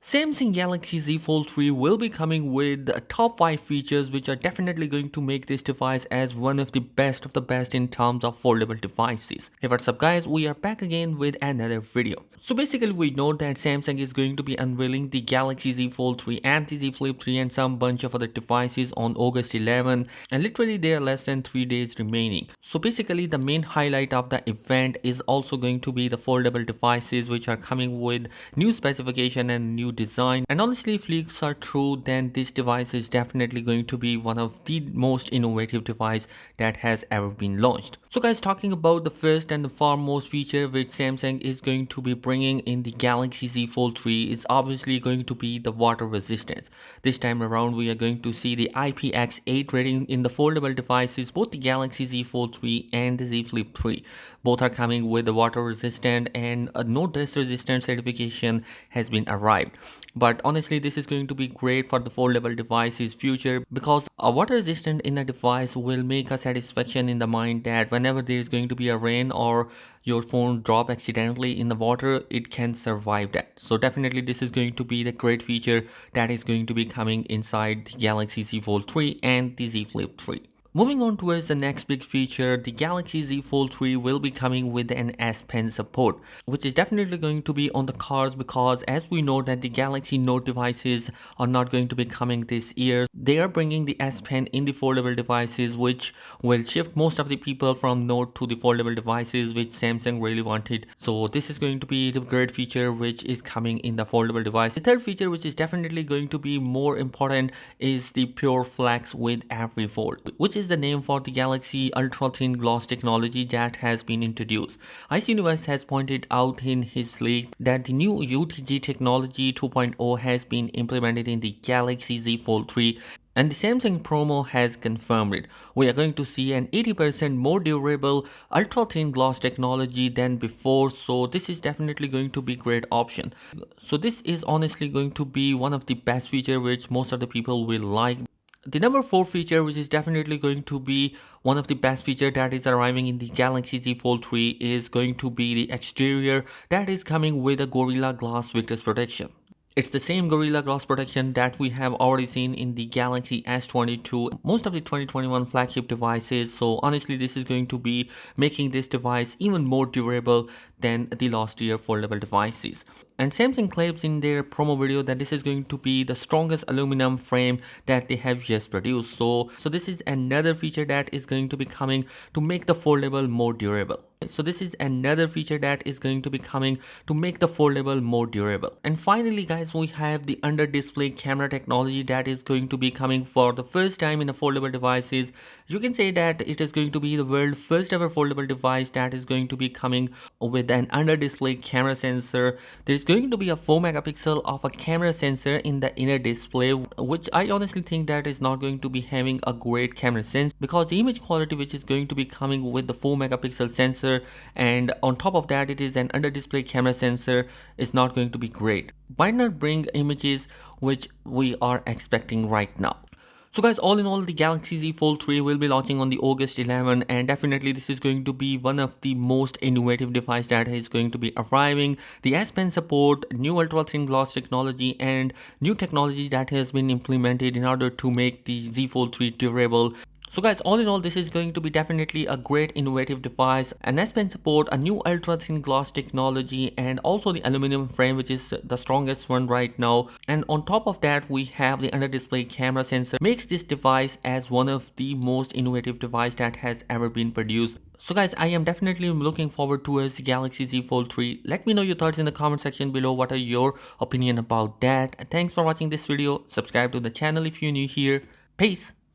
Samsung Galaxy Z Fold 3 will be coming with the top 5 features which are definitely going to make this device as one of the best in terms of foldable devices. Hey, what's up guys, we are back again with another video. So basically we know that Samsung is going to be unveiling the Galaxy Z Fold 3 and the Z Flip 3 and some bunch of other devices on August 11, and literally there are less than 3 days remaining. So basically the main highlight of the event is also going to be the foldable devices which are coming with new specification and new design. And honestly, if leaks are true, then this device is definitely going to be one of the most innovative device that has ever been launched. So guys, talking about the first and the foremost feature which Samsung is going to be bringing in the Galaxy Z Fold 3 is obviously going to be the water resistance. This time around we are going to see the IPX8 rating in the foldable devices, both the Galaxy Z Fold 3 and the Z Flip 3. Both are coming with the water resistant, and a no dust resistant certification has been arrived. But honestly, this is going to be great for the foldable devices future, because a water resistant in a device will make a satisfaction in the mind that whenever there is going to be a rain or your phone drop accidentally in the water, it can survive that. So definitely this is going to be the great feature that is going to be coming inside the Galaxy Z Fold 3 and the Z Flip 3. Moving on towards the next big feature, the Galaxy Z Fold 3 will be coming with an SPen support, which is definitely going to be on the cards, because as we know that the Galaxy Note devices are not going to be coming this year. They are bringing the SPen in the foldable devices, which will shift most of the people from Note to the foldable devices, which Samsung really wanted. So this is going to be the great feature which is coming in the foldable device. The third feature, which is definitely going to be more important, is the Pure Flex with every fold, which is the name for the Galaxy ultra thin gloss technology that has been introduced. Ice Universe has pointed out in his leak that the new UTG technology 2.0 has been implemented in the Galaxy Z Fold 3, and the Samsung promo has confirmed it. We are going to see an 80% more durable ultra thin gloss technology than before, so this is definitely going to be a great option. So this is honestly going to be one of the best feature which most of the people will like. The number 4 feature, which is definitely going to be one of the best feature that is arriving in the Galaxy Z Fold 3, is going to be the exterior that is coming with a Gorilla Glass Victus protection. It's the same Gorilla Glass protection that we have already seen in the Galaxy S22, most of the 2021 flagship devices. So honestly, this is going to be making this device even more durable than the last year foldable devices. And Samsung claims in their promo video that this is going to be the strongest aluminum frame that they have just produced. So this is another feature that is going to be coming to make the foldable more durable. And finally guys, we have the under display camera technology that is going to be coming for the first time in the foldable devices. You can say that it is going to be the world's first ever foldable device that is going to be coming with an under display camera sensor. There is going to be a 4 megapixel of a camera sensor in the inner display, which I honestly think that is not going to be having a great camera sense, because the image quality which is going to be coming with the 4 megapixel sensor, and on top of that it is an under display camera sensor, is not going to be great. Might not bring images which we are expecting right now. So guys, all in all, the Galaxy Z Fold 3 will be launching on the August 11, and definitely this is going to be one of the most innovative device that is going to be arriving. The SPen support, new ultra thin gloss technology, and new technology that has been implemented in order to make the Z Fold 3 durable. So guys, all in all, this is going to be definitely a great innovative device. An SPen support, a new ultra thin glass technology, and also the aluminum frame, which is the strongest one right now. And on top of that, we have the under display camera sensor, makes this device as one of the most innovative device that has ever been produced. So guys, I am definitely looking forward towards the Galaxy Z Fold 3. Let me know your thoughts in the comment section below. What are your opinion about that? Thanks for watching this video. Subscribe to the channel if you're new here. Peace.